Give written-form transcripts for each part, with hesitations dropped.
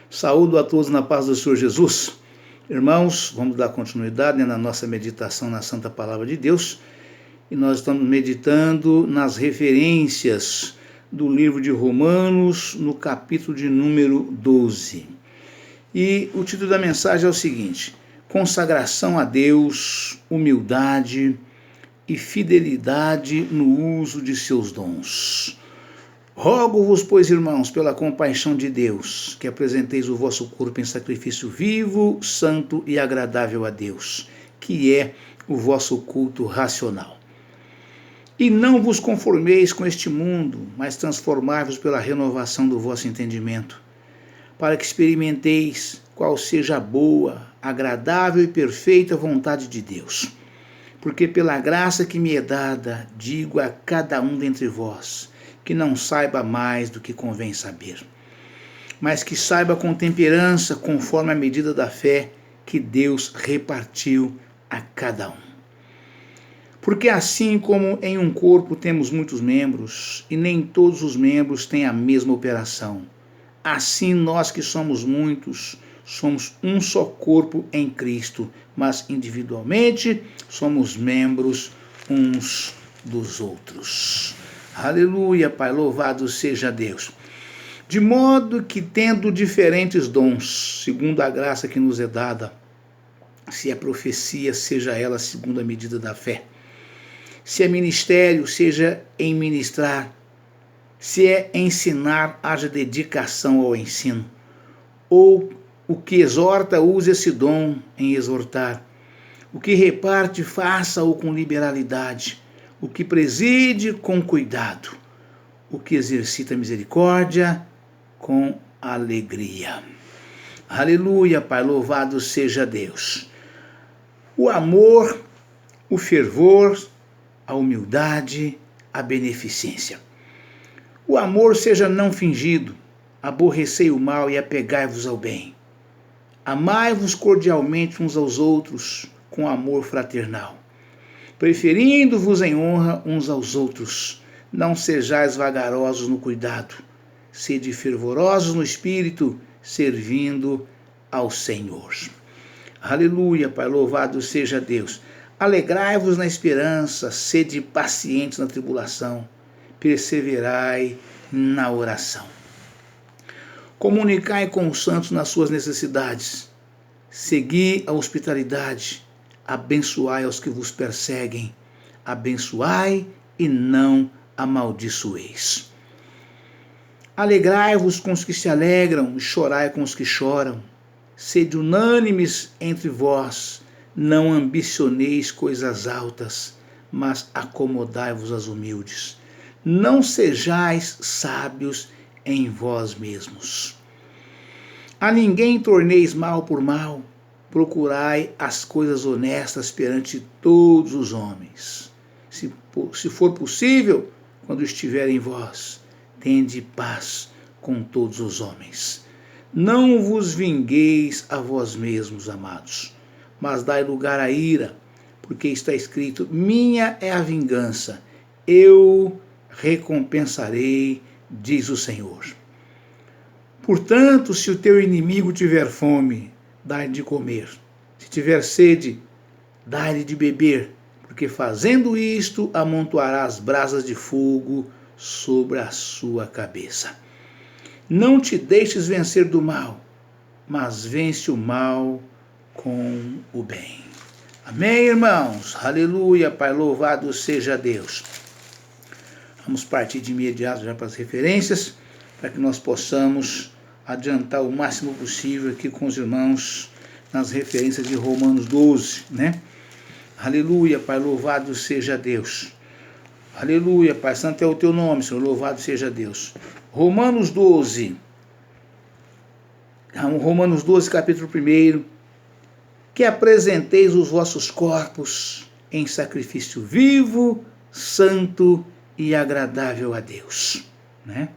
Saúdo a todos na paz do Senhor Jesus. Irmãos, vamos dar continuidade na nossa meditação na Santa Palavra de Deus. E nós estamos meditando nas referências do livro de Romanos, no capítulo de número 12. E o título da mensagem é o seguinte: consagração a Deus, humildade e fidelidade no uso de seus dons. Rogo-vos, pois, irmãos, pela compaixão de Deus, que apresenteis o vosso corpo em sacrifício vivo, santo e agradável a Deus, que é o vosso culto racional. E não vos conformeis com este mundo, mas transformai-vos pela renovação do vosso entendimento, para que experimenteis qual seja a boa, agradável e perfeita vontade de Deus. Porque pela graça que me é dada, digo a cada um dentre vós, que não saiba mais do que convém saber, mas que saiba com temperança, conforme a medida da fé que Deus repartiu a cada um. Porque assim como em um corpo temos muitos membros, e nem todos os membros têm a mesma operação, assim nós que somos muitos, somos um só corpo em Cristo, mas individualmente somos membros uns dos outros. Aleluia, Pai, louvado seja Deus. De modo que, tendo diferentes dons, segundo a graça que nos é dada, se é profecia, seja ela segundo a medida da fé. Se é ministério, seja em ministrar. Se é ensinar, haja dedicação ao ensino. Ou o que exorta, use esse dom em exortar. O que reparte, faça-o com liberalidade. O que preside, com cuidado. O que exercita misericórdia, com alegria. Aleluia, Pai, louvado seja Deus. O amor, o fervor, a humildade, a beneficência. O amor seja não fingido, aborrecei o mal e apegai-vos ao bem. Amai-vos cordialmente uns aos outros, com amor fraternal. Preferindo-vos em honra uns aos outros, não sejais vagarosos no cuidado, sede fervorosos no espírito, servindo ao Senhor. Aleluia, Pai, louvado seja Deus. Alegrai-vos na esperança, sede pacientes na tribulação, perseverai na oração. Comunicai com os santos nas suas necessidades, segui a hospitalidade, abençoai aos que vos perseguem, abençoai e não amaldiçoeis. Alegrai-vos com os que se alegram e chorai com os que choram. Sede unânimes entre vós, não ambicioneis coisas altas, mas acomodai-vos às humildes. Não sejais sábios em vós mesmos. A ninguém torneis mal por mal, procurai as coisas honestas perante todos os homens. Se for possível, quando estiver em vós, tende paz com todos os homens. Não vos vingueis a vós mesmos, amados, mas dai lugar à ira, porque está escrito: minha é a vingança, eu recompensarei, diz o Senhor. Portanto, se o teu inimigo tiver fome, dai-lhe de comer. Se tiver sede, dai-lhe de beber, porque fazendo isto, amontoarás brasas de fogo sobre a sua cabeça. Não te deixes vencer do mal, mas vence o mal com o bem. Amém, irmãos? Aleluia, Pai, louvado seja Deus. Vamos partir de imediato já para as referências, para que nós possamos adiantar o máximo possível aqui com os irmãos nas referências de Romanos 12, né? Aleluia, Pai, louvado seja Deus. Aleluia, Pai, santo é o teu nome, Senhor, louvado seja Deus. Romanos 12, capítulo 1, que apresenteis os vossos corpos em sacrifício vivo, santo e agradável a Deus, né?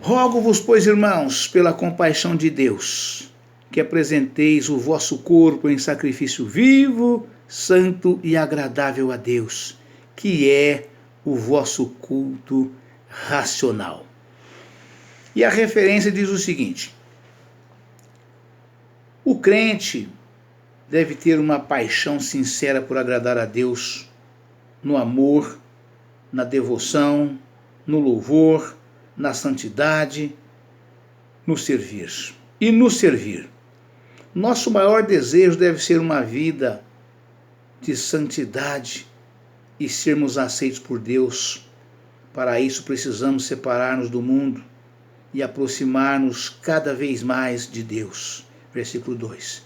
Rogo-vos, pois, irmãos, pela compaixão de Deus, que apresenteis o vosso corpo em sacrifício vivo, santo e agradável a Deus, que é o vosso culto racional. E a referência diz o seguinte: o crente deve ter uma paixão sincera por agradar a Deus no amor, na devoção, no louvor, na santidade, no servir. E no servir. Nosso maior desejo deve ser uma vida de santidade e sermos aceitos por Deus. Para isso precisamos separar-nos do mundo e aproximar-nos cada vez mais de Deus. Versículo 2.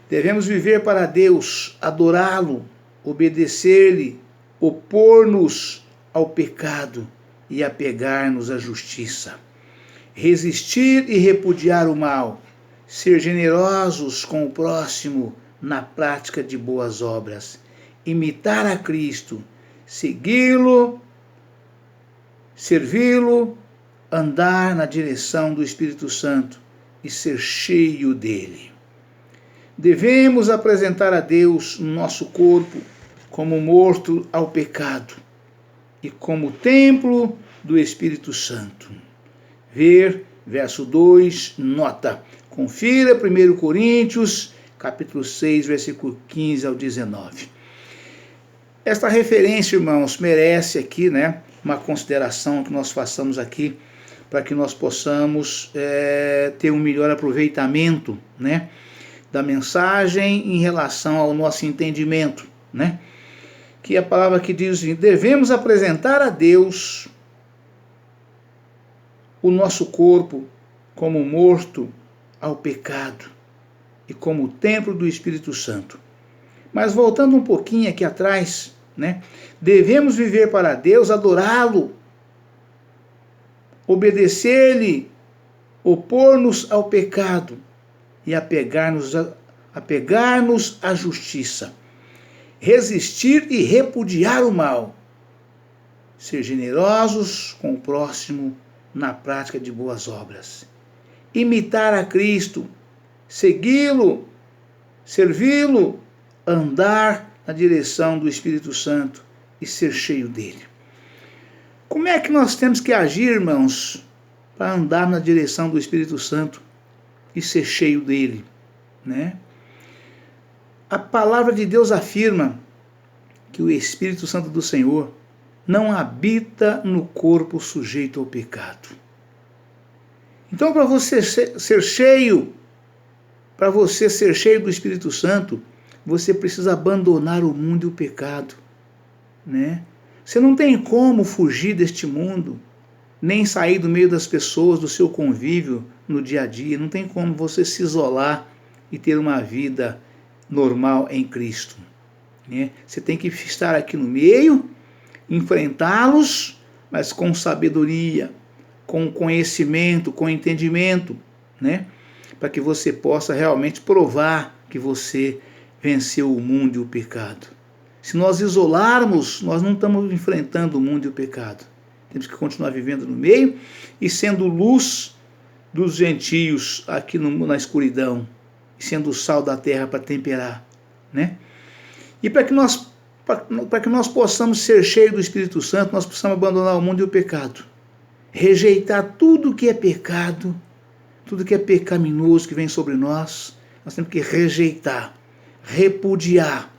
Devemos viver para Deus, adorá-lo, obedecer-lhe, opor-nos ao pecado e apegar-nos à justiça. Resistir e repudiar o mal, ser generosos com o próximo na prática de boas obras, imitar a Cristo, segui-lo, servi-lo, andar na direção do Espírito Santo e ser cheio dele. Devemos apresentar a Deus nosso corpo como morto ao pecado e como templo do Espírito Santo. Ver, verso 2, nota. Confira 1 Coríntios, capítulo 6, versículo 15 ao 19. Esta referência, irmãos, merece aqui, uma consideração que nós façamos aqui para que nós possamos ter um melhor aproveitamento, da mensagem em relação ao nosso entendimento, Que a palavra que diz assim: devemos apresentar a Deus o nosso corpo como morto ao pecado e como templo do Espírito Santo. Mas voltando um pouquinho aqui atrás, devemos viver para Deus, adorá-lo, obedecer-lhe, opor-nos ao pecado e apegar-nos à justiça, resistir e repudiar o mal, ser generosos com o próximo na prática de boas obras, imitar a Cristo, segui-lo, servi-lo, andar na direção do Espírito Santo e ser cheio dele. Como é que nós temos que agir, irmãos, para andar na direção do Espírito Santo e ser cheio dele, A palavra de Deus afirma que o Espírito Santo do Senhor não habita no corpo sujeito ao pecado. Então, para você ser cheio do Espírito Santo, você precisa abandonar o mundo e o pecado, Você não tem como fugir deste mundo, nem sair do meio das pessoas, do seu convívio no dia a dia. Não tem como você se isolar e ter uma vida normal em Cristo. Você tem que estar aqui no meio, enfrentá-los, mas com sabedoria, com conhecimento, com entendimento, para que você possa realmente provar que você venceu o mundo e o pecado. Se nós isolarmos, nós não estamos enfrentando o mundo e o pecado. Temos que continuar vivendo no meio e sendo luz dos gentios aqui na escuridão, e sendo o sal da terra para temperar, E para que nós possamos ser cheios do Espírito Santo, nós precisamos abandonar o mundo e o pecado. Rejeitar tudo que é pecado, tudo que é pecaminoso que vem sobre nós. Nós temos que rejeitar, repudiar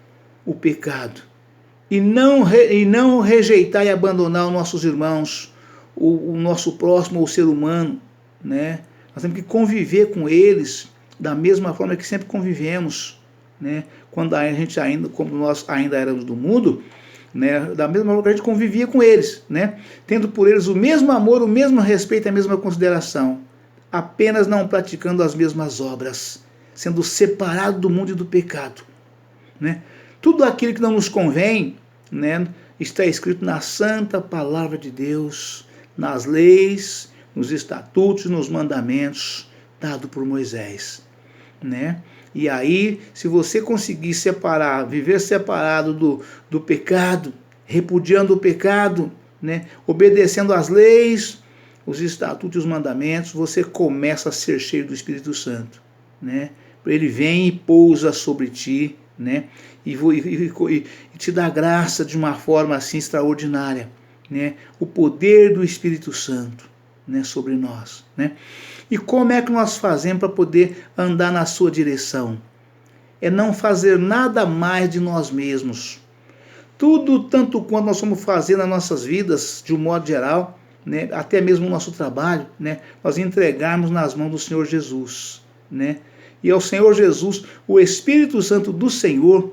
o pecado. E não rejeitar e abandonar os nossos irmãos, o nosso próximo, o ser humano, Nós temos que conviver com eles da mesma forma que sempre convivemos, Quando nós ainda éramos do mundo, da mesma forma que a gente convivia com eles, Tendo por eles o mesmo amor, o mesmo respeito, a mesma consideração, apenas não praticando as mesmas obras, sendo separado do mundo e do pecado, Tudo aquilo que não nos convém, está escrito na santa palavra de Deus, nas leis, nos estatutos, nos mandamentos dado por Moisés, E aí, se você conseguir viver separado do pecado, repudiando o pecado, obedecendo às leis, os estatutos e os mandamentos, você começa a ser cheio do Espírito Santo, Ele vem e pousa sobre ti, e te dá graça de uma forma assim extraordinária, O poder do Espírito Santo, né, sobre nós, né? E como é que nós fazemos para poder andar na sua direção? É não fazer nada mais de nós mesmos. Tudo tanto quanto nós vamos fazer nas nossas vidas, de um modo geral, né, até mesmo o nosso trabalho, né, nós entregarmos nas mãos do Senhor Jesus, né? E ao Senhor Jesus, o Espírito Santo do Senhor,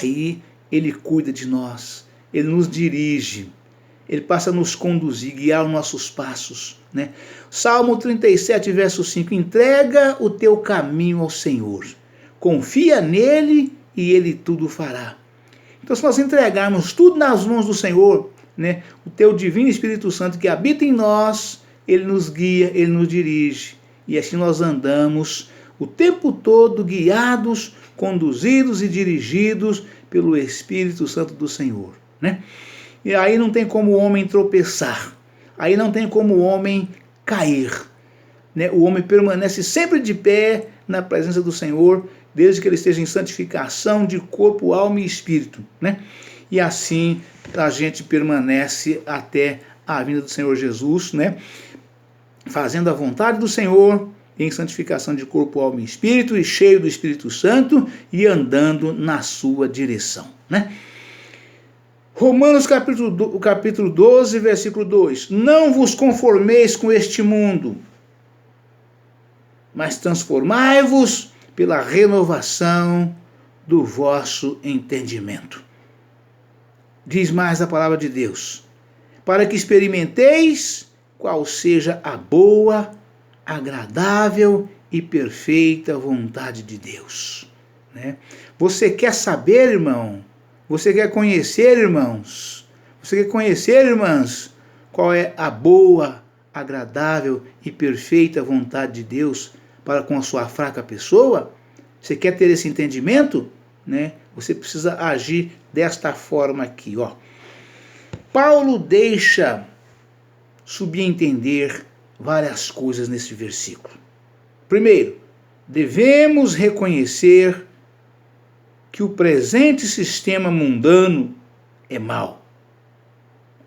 aí ele cuida de nós, ele nos dirige, ele passa a nos conduzir, guiar os nossos passos, né? Salmo 37, verso 5, entrega o teu caminho ao Senhor, confia nele e ele tudo fará. Então, se nós entregarmos tudo nas mãos do Senhor, né, o teu divino Espírito Santo que habita em nós, ele nos guia, ele nos dirige, e assim nós andamos o tempo todo guiados, conduzidos e dirigidos pelo Espírito Santo do Senhor, né? E aí não tem como o homem tropeçar, aí não tem como o homem cair, né? O homem permanece sempre de pé na presença do Senhor, desde que ele esteja em santificação de corpo, alma e espírito, né? E assim a gente permanece até a vinda do Senhor Jesus, né? Fazendo a vontade do Senhor, em santificação de corpo, alma e espírito, e cheio do Espírito Santo, e andando na sua direção, né? Romanos capítulo 12, versículo 2. Não vos conformeis com este mundo, mas transformai-vos pela renovação do vosso entendimento. Diz mais a palavra de Deus, para que experimenteis qual seja a boa, agradável e perfeita vontade de Deus, né? Você quer saber, irmão? Você quer conhecer, irmãos? Você quer conhecer, irmãs, qual é a boa, agradável e perfeita vontade de Deus para com a sua fraca pessoa? Você quer ter esse entendimento, né? Você precisa agir desta forma aqui, ó. Paulo deixa subentender várias coisas nesse versículo. Primeiro, devemos reconhecer que o presente sistema mundano é mau.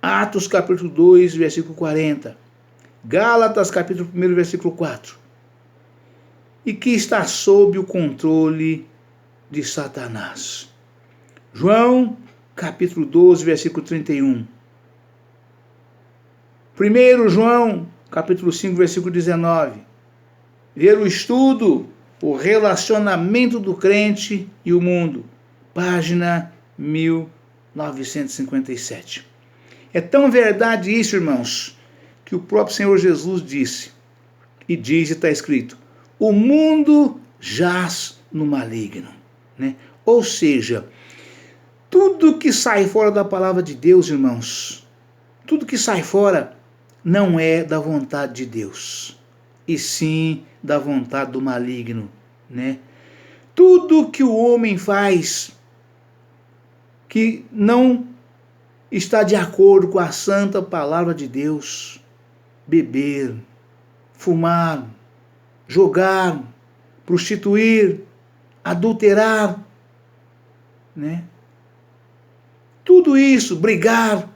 Atos capítulo 2, versículo 40. Gálatas capítulo 1, versículo 4. E que está sob o controle de Satanás. João capítulo 12, versículo 31. 1 João capítulo 5, versículo 19. Ver o estudo, o relacionamento do crente e o mundo. Página 1957. É tão verdade isso, irmãos, que o próprio Senhor Jesus disse, e diz e está escrito, o mundo jaz no maligno, né? Ou seja, tudo que sai fora da palavra de Deus, irmãos, tudo que sai fora não é da vontade de Deus, e sim da vontade do maligno, né? Tudo que o homem faz que não está de acordo com a santa palavra de Deus, beber, fumar, jogar, prostituir, adulterar, né? Tudo isso, brigar,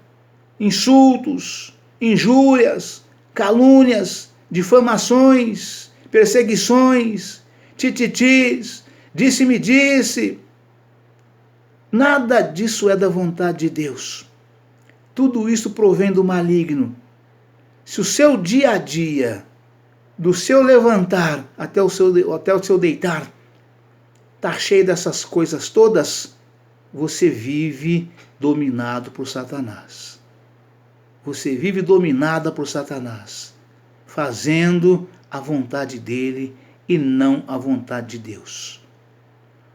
insultos, injúrias, calúnias, difamações, perseguições, tititis, disse-me disse. Nada disso é da vontade de Deus. Tudo isso provém do maligno. Se o seu dia a dia, do seu levantar até o seu deitar, está cheio dessas coisas todas, você vive dominado por Satanás. Você vive dominada por Satanás, fazendo a vontade dele e não a vontade de Deus.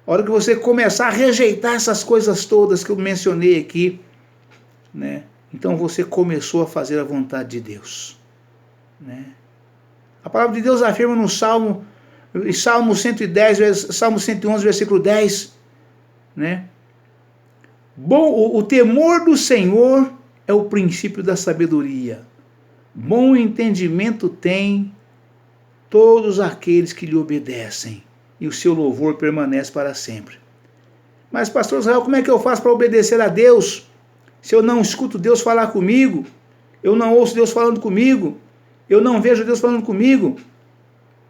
A hora que você começar a rejeitar essas coisas todas que eu mencionei aqui, né? Então você começou a fazer a vontade de Deus, né? A palavra de Deus afirma no Salmo 111, versículo 10, né? Bom, o temor do Senhor é o princípio da sabedoria. Bom entendimento tem todos aqueles que lhe obedecem, e o seu louvor permanece para sempre. Mas, pastor Israel, como é que eu faço para obedecer a Deus? Se eu não escuto Deus falar comigo, eu não ouço Deus falando comigo, Eu não vejo Deus falando comigo.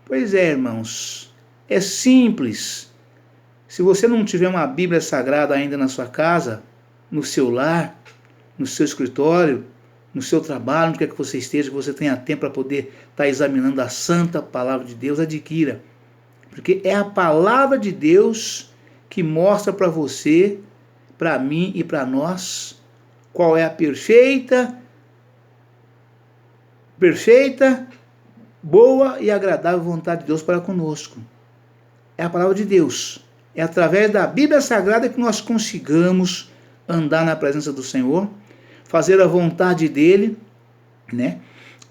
Pois é, irmãos, é simples. Se você não tiver uma Bíblia Sagrada ainda na sua casa, no seu lar, no seu escritório, no seu trabalho, onde quer que você esteja, que você tenha tempo para poder estar examinando a santa palavra de Deus, adquira. Porque é a palavra de Deus que mostra para você, para mim e para nós, qual é a perfeita, boa e agradável vontade de Deus para conosco. É a palavra de Deus. É através da Bíblia Sagrada que nós consigamos andar na presença do Senhor, fazer a vontade dele, né?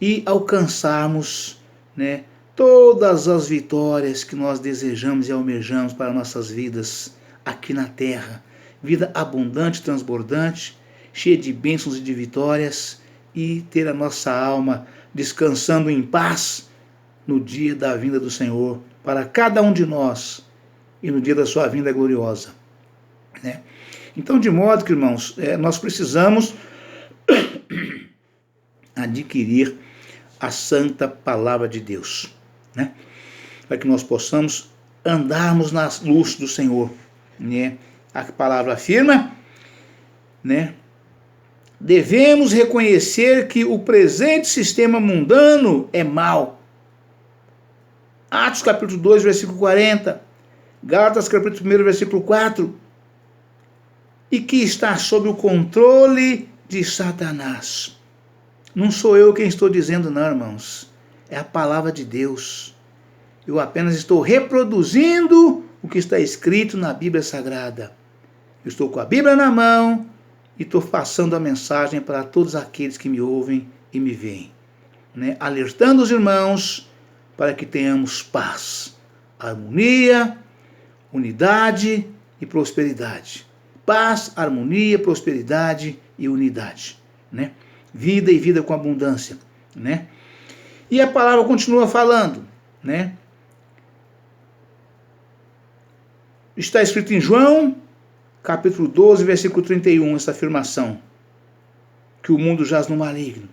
E alcançarmos, né, todas as vitórias que nós desejamos e almejamos para nossas vidas aqui na terra. Vida abundante, transbordante, cheia de bênçãos e de vitórias, e ter a nossa alma descansando em paz no dia da vinda do Senhor para cada um de nós e no dia da sua vinda gloriosa, né? Então, de modo que, irmãos, nós precisamos adquirir a santa palavra de Deus, né? Para que nós possamos andarmos na luz do Senhor, né? A palavra afirma, né? Devemos reconhecer que o presente sistema mundano é mau. Atos capítulo 2, versículo 40, Gálatas capítulo 1, versículo 4, e que está sob o controle de Satanás. Não sou eu quem estou dizendo, não, irmãos. É a palavra de Deus. Eu apenas estou reproduzindo o que está escrito na Bíblia Sagrada. Eu estou com a Bíblia na mão e estou passando a mensagem para todos aqueles que me ouvem e me veem, né? Alertando os irmãos para que tenhamos paz, harmonia, unidade e prosperidade. Paz, harmonia, prosperidade e unidade, né? Vida e vida com abundância, né? E a palavra continua falando, né? Está escrito em João, capítulo 12, versículo 31, essa afirmação, que o mundo jaz no maligno.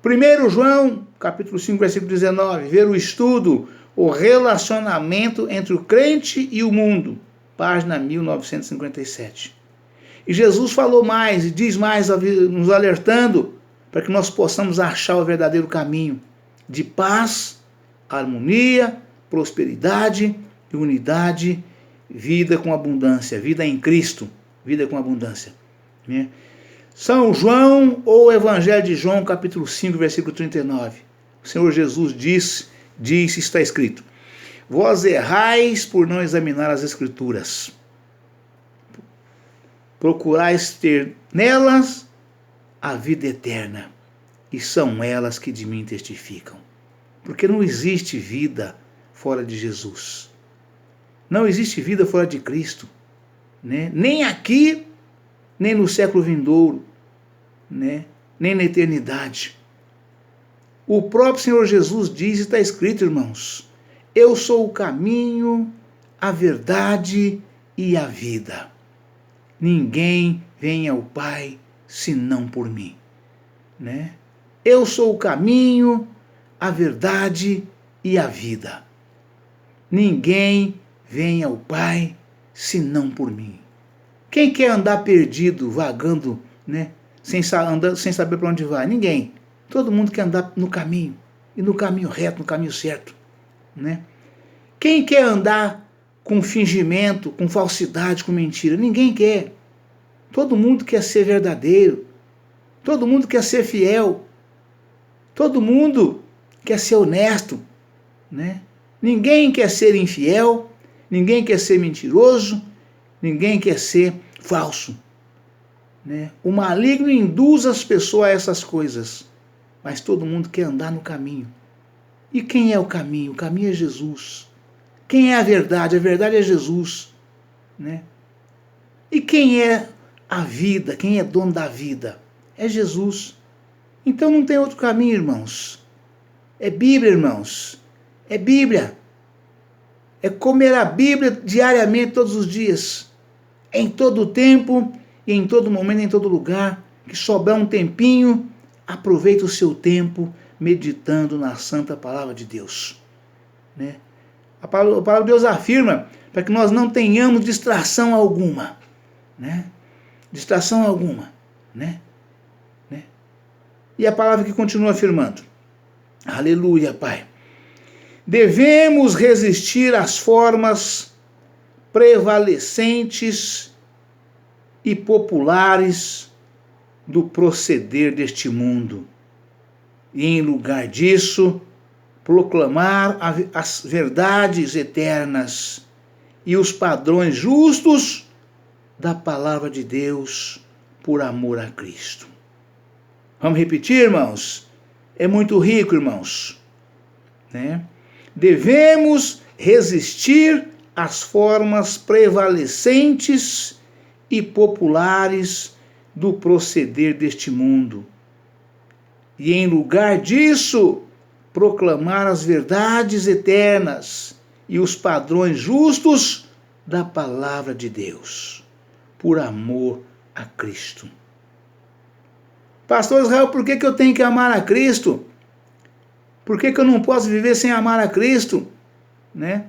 1 João, capítulo 5, versículo 19, ver o estudo, o relacionamento entre o crente e o mundo, página 1957. E Jesus falou mais e diz mais, nos alertando para que nós possamos achar o verdadeiro caminho de paz, harmonia, prosperidade e unidade, vida com abundância, vida em Cristo, vida com abundância, né? São João, ou Evangelho de João, capítulo 5, versículo 39. O Senhor Jesus diz, está escrito: vós errais por não examinar as Escrituras. Procurais ter nelas a vida eterna, e são elas que de mim testificam. Porque não existe vida fora de Jesus. Não existe vida fora de Cristo, né? Nem aqui, nem no século vindouro, né? Nem na eternidade. O próprio Senhor Jesus diz, está escrito, irmãos: eu sou o caminho, a verdade e a vida. Ninguém vem ao Pai senão por mim, né? Eu sou o caminho, a verdade e a vida. Ninguém vem ao Pai senão por mim. Quem quer andar perdido, vagando, né? Sem saber para onde vai? Ninguém. Todo mundo quer andar no caminho, e no caminho reto, no caminho certo, né? Quem quer andar com fingimento, com falsidade, com mentira? Ninguém quer. Todo mundo quer ser verdadeiro. Todo mundo quer ser fiel. Todo mundo quer ser honesto, né? Ninguém quer ser infiel, ninguém quer ser mentiroso, ninguém quer ser falso, né? O maligno induz as pessoas a essas coisas, mas todo mundo quer andar no caminho. E quem é o caminho? O caminho é Jesus. Quem é a verdade? A verdade é Jesus, né? E quem é a vida? Quem é dono da vida? É Jesus. Então não tem outro caminho, irmãos. É Bíblia, irmãos. É Bíblia. É comer a Bíblia diariamente, todos os dias. Em todo o tempo, e em todo momento, em todo lugar. Que sobrar um tempinho, aproveite o seu tempo meditando na santa palavra de Deus. Né? A palavra de Deus afirma para que nós não tenhamos distração alguma. Né? Distração alguma. Né? E a palavra que continua afirmando. Aleluia, Pai. Devemos resistir às formas prevalecentes e populares do proceder deste mundo. E, em lugar disso, proclamar as verdades eternas e os padrões justos da palavra de Deus por amor a Cristo. Vamos repetir, irmãos? É muito rico, irmãos. Né? Devemos resistir às formas prevalecentes e populares do proceder deste mundo. E, em lugar disso, proclamar as verdades eternas e os padrões justos da palavra de Deus, por amor a Cristo. Pastor Israel, por que eu tenho que amar a Cristo? Por que eu não posso viver sem amar a Cristo? Né?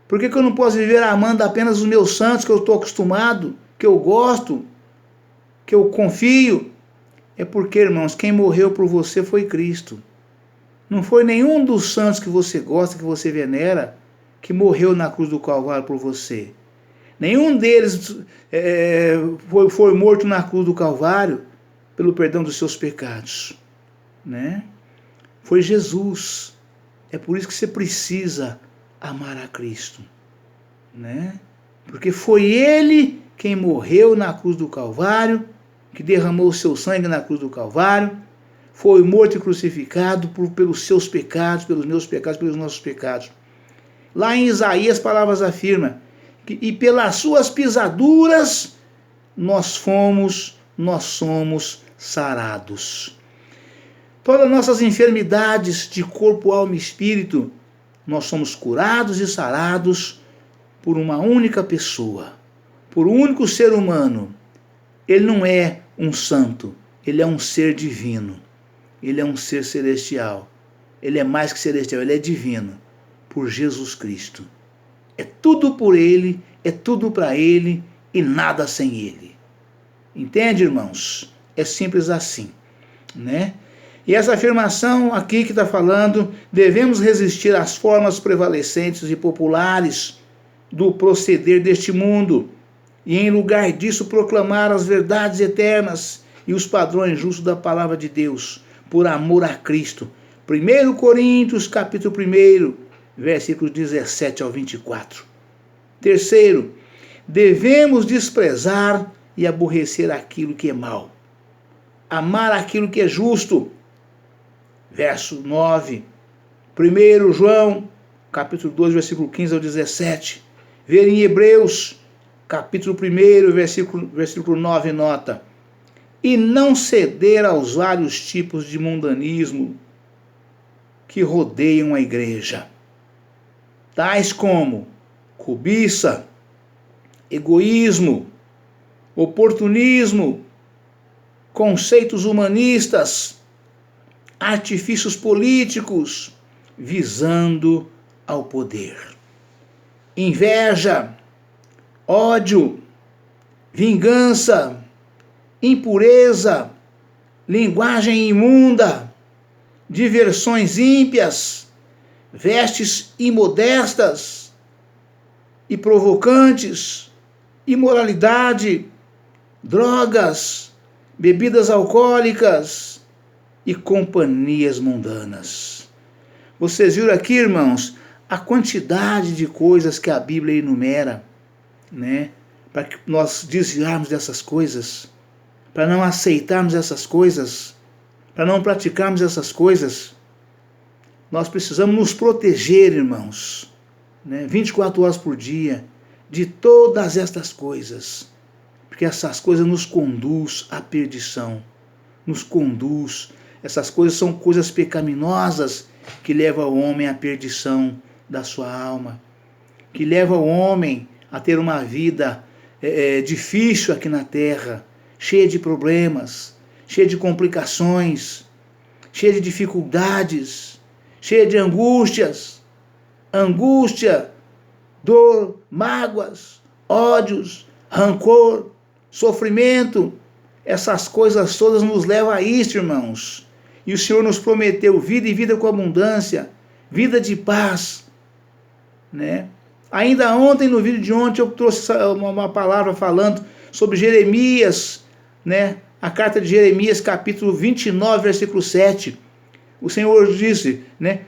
Por que eu não posso viver amando apenas os meus santos que eu estou acostumado, que eu gosto, que eu confio? É porque, irmãos, quem morreu por você foi Cristo. Não foi nenhum dos santos que você gosta, que você venera, que morreu na cruz do Calvário por você. Nenhum deles foi morto na cruz do Calvário pelo perdão dos seus pecados. Né? Foi Jesus. É por isso que você precisa amar a Cristo. Né? Porque foi Ele quem morreu na cruz do Calvário, que derramou o seu sangue na cruz do Calvário, foi morto e crucificado pelos seus pecados, pelos meus pecados, pelos nossos pecados. Lá em Isaías, as palavras afirmam que e pelas suas pisaduras nós somos sarados. Todas as nossas enfermidades de corpo, alma e espírito, nós somos curados e sarados por uma única pessoa, por um único ser humano. Ele não é um santo, ele é um ser divino, ele é um ser celestial, ele é mais que celestial, ele é divino, por Jesus Cristo. É tudo por ele, é tudo para ele e nada sem ele. Entende, irmãos? É simples assim, né? E essa afirmação aqui que está falando, devemos resistir às formas prevalecentes e populares do proceder deste mundo, e em lugar disso proclamar as verdades eternas e os padrões justos da palavra de Deus, por amor a Cristo. 1 Coríntios, capítulo 1, versículos 17 ao 24. Terceiro, devemos desprezar e aborrecer aquilo que é mal. Amar aquilo que é justo. Verso 9. 1 João, capítulo 2, versículo 15 ao 17. Ver em Hebreus, capítulo 1, versículo 9, nota. E não ceder aos vários tipos de mundanismo que rodeiam a igreja, tais como cobiça, egoísmo, oportunismo, conceitos humanistas, artifícios políticos, visando ao poder. Inveja, ódio, vingança, impureza, linguagem imunda, diversões ímpias, vestes imodestas e provocantes, imoralidade, drogas, bebidas alcoólicas e companhias mundanas. Vocês viram aqui, irmãos, a quantidade de coisas que a Bíblia enumera, né? Para que nós desviarmos dessas coisas, para não aceitarmos essas coisas, para não praticarmos essas coisas. Nós precisamos nos proteger, irmãos, né? 24 horas por dia, de todas estas coisas, porque essas coisas nos conduz à perdição, essas coisas são coisas pecaminosas que levam o homem à perdição da sua alma, que levam o homem a ter uma vida difícil aqui na terra, cheia de problemas, cheia de complicações. cheia de dificuldades, cheia de angústia, dor, mágoas, ódios, rancor, sofrimento. Essas coisas todas nos levam a isso, irmãos. E o Senhor nos prometeu vida e vida com abundância, vida de paz, né? Ainda ontem, no vídeo de ontem, eu trouxe uma palavra falando sobre Jeremias, né? A carta de Jeremias, capítulo 29, versículo 7. O Senhor disse, né?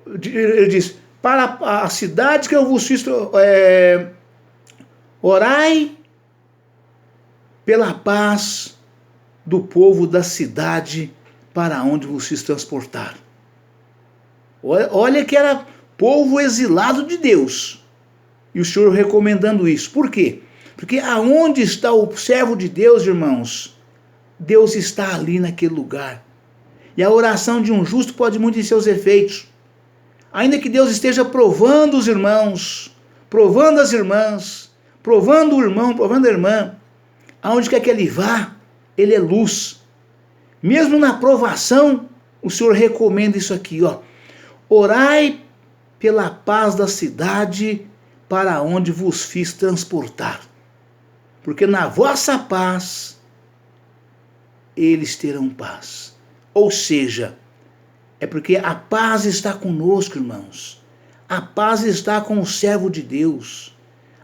Ele diz: para a cidade que eu vos fiz, orai pela paz do povo da cidade para onde vos fiz transportar. Olha que era povo exilado de Deus. E o Senhor recomendando isso. Por quê? Porque aonde está o servo de Deus, irmãos, Deus está ali naquele lugar. E a oração de um justo pode muito em seus efeitos. Ainda que Deus esteja provando os irmãos, provando as irmãs, provando o irmão, provando a irmã, aonde quer que ele vá, ele é luz. Mesmo na provação, o Senhor recomenda isso aqui, ó. Orai pela paz da cidade para onde vos fiz transportar. Porque na vossa paz, eles terão paz. Ou seja, é porque a paz está conosco, irmãos. A paz está com o servo de Deus.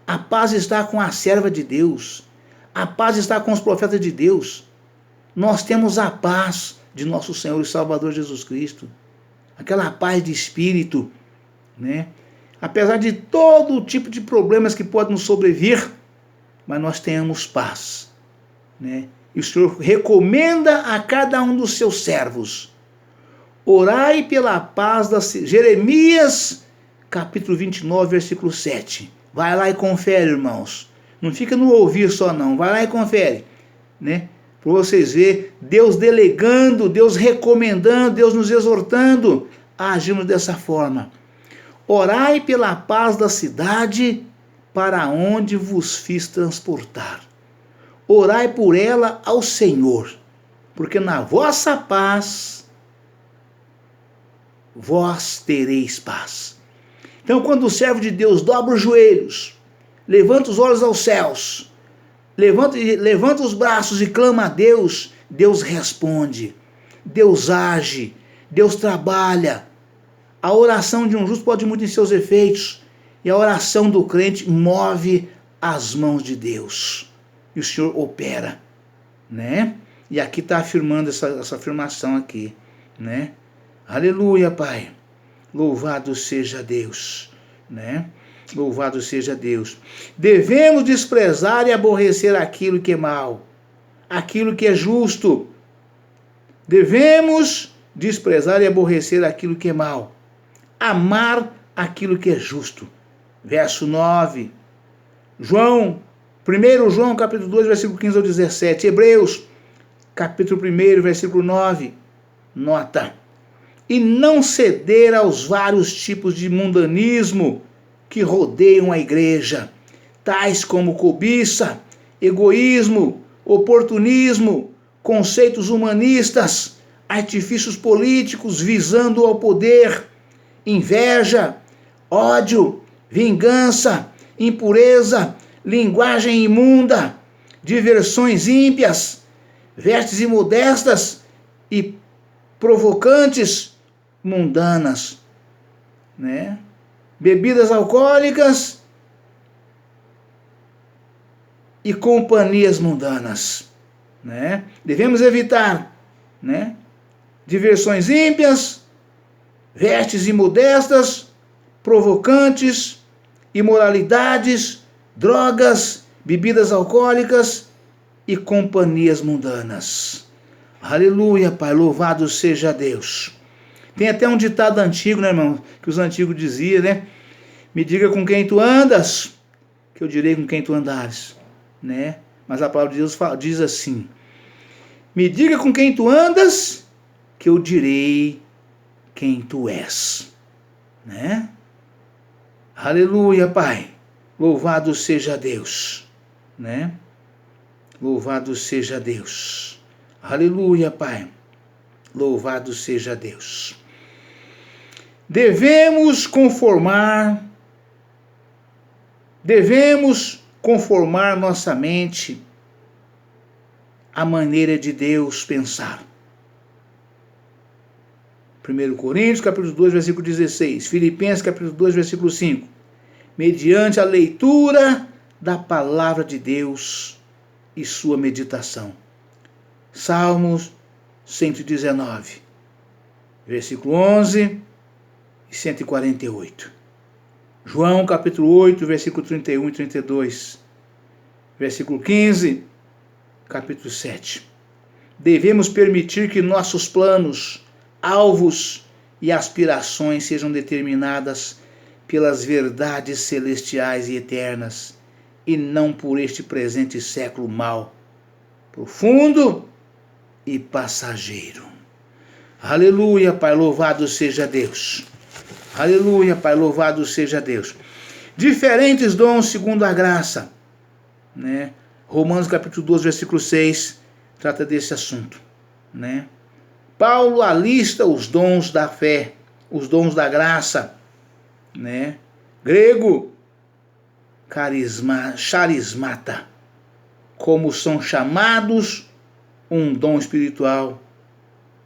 A paz está com a serva de Deus. A paz está com os profetas de Deus. Nós temos a paz de nosso Senhor e Salvador Jesus Cristo. Aquela paz de espírito, né? Apesar de todo tipo de problemas que podem nos sobrevir, mas nós tenhamos paz, né? E o Senhor recomenda a cada um dos seus servos: orai pela paz da cidade. Jeremias, capítulo 29, versículo 7. Vai lá e confere, irmãos. Não fica no ouvir só não, vai lá e confere, né? Para vocês verem, Deus delegando, Deus recomendando, Deus nos exortando a agirmos dessa forma. Orai pela paz da cidade para onde vos fiz transportar. Orai por ela ao Senhor, porque na vossa paz vós tereis paz. Então, quando o servo de Deus dobra os joelhos, levanta os olhos aos céus, levanta os braços e clama a Deus, Deus responde, Deus age, Deus trabalha. A oração de um justo pode muito em seus efeitos, e a oração do crente move as mãos de Deus. E o Senhor opera, né? E aqui está afirmando essa afirmação aqui, né? Aleluia, Pai. Louvado seja Deus, né? Louvado seja Deus. Devemos desprezar e aborrecer aquilo que é mal, aquilo que é justo. Devemos desprezar e aborrecer aquilo que é mal, amar aquilo que é justo. Verso 9. 1 João, capítulo 2, versículo 15 ao 17. Hebreus, capítulo 1, versículo 9. Nota. E não ceder aos vários tipos de mundanismo que rodeiam a igreja, tais como cobiça, egoísmo, oportunismo, conceitos humanistas, artifícios políticos visando ao poder, inveja, ódio, vingança, impureza, linguagem imunda, diversões ímpias, vestes imodestas e provocantes, mundanas, né? Bebidas alcoólicas e companhias mundanas, né? Devemos evitar, né? Diversões ímpias, vestes imodestas, provocantes, imoralidades, drogas, bebidas alcoólicas e companhias mundanas. Aleluia, Pai, louvado seja Deus. Tem até um ditado antigo, né, irmão, que os antigos diziam, né? Me diga com quem tu andas, que eu direi com quem tu andares, né? Mas a palavra de Deus diz assim: me diga com quem tu andas, que eu direi quem tu és, né? Aleluia, Pai. Louvado seja Deus, né? Louvado seja Deus. Aleluia, Pai. Louvado seja Deus. Devemos conformar nossa mente à maneira de Deus pensar. 1 Coríntios, capítulo 2, versículo 16. Filipenses, capítulo 2, versículo 5. Mediante a leitura da palavra de Deus e sua meditação. Salmos 119, versículo 11 e 148. João, capítulo 8, versículo 31 e 32. Versículo 15, capítulo 7. Devemos permitir que nossos planos, alvos e aspirações sejam determinadas pelas verdades celestiais e eternas, e não por este presente século mau, profundo e passageiro. Aleluia, Pai, louvado seja Deus. Aleluia, Pai, louvado seja Deus. Diferentes dons segundo a graça, né? Romanos capítulo 12, versículo 6, trata desse assunto, né? Paulo alista os dons da fé, os dons da graça, né? Grego, charismata, como são chamados, um dom espiritual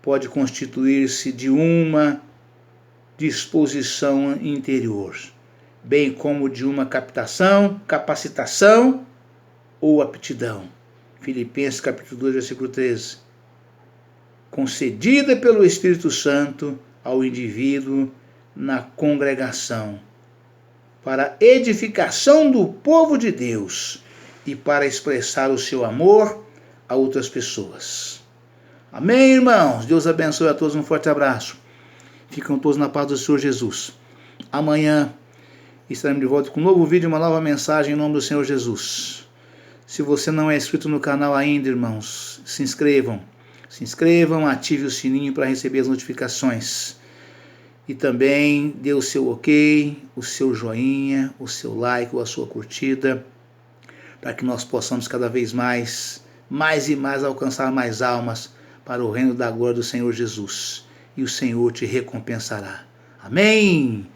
pode constituir-se de uma disposição interior, bem como de uma capacitação ou aptidão. Filipenses capítulo 2, versículo 13. Concedida pelo Espírito Santo ao indivíduo na congregação, para edificação do povo de Deus e para expressar o seu amor a outras pessoas. Amém, irmãos? Deus abençoe a todos, um forte abraço. Ficam todos na paz do Senhor Jesus. Amanhã estaremos de volta com um novo vídeo, uma nova mensagem em nome do Senhor Jesus. Se você não é inscrito no canal ainda, irmãos, se inscrevam, ative o sininho para receber as notificações. E também dê o seu ok, o seu joinha, o seu like ou a sua curtida, para que nós possamos cada vez mais e mais alcançar mais almas para o reino da glória do Senhor Jesus. E o Senhor te recompensará. Amém!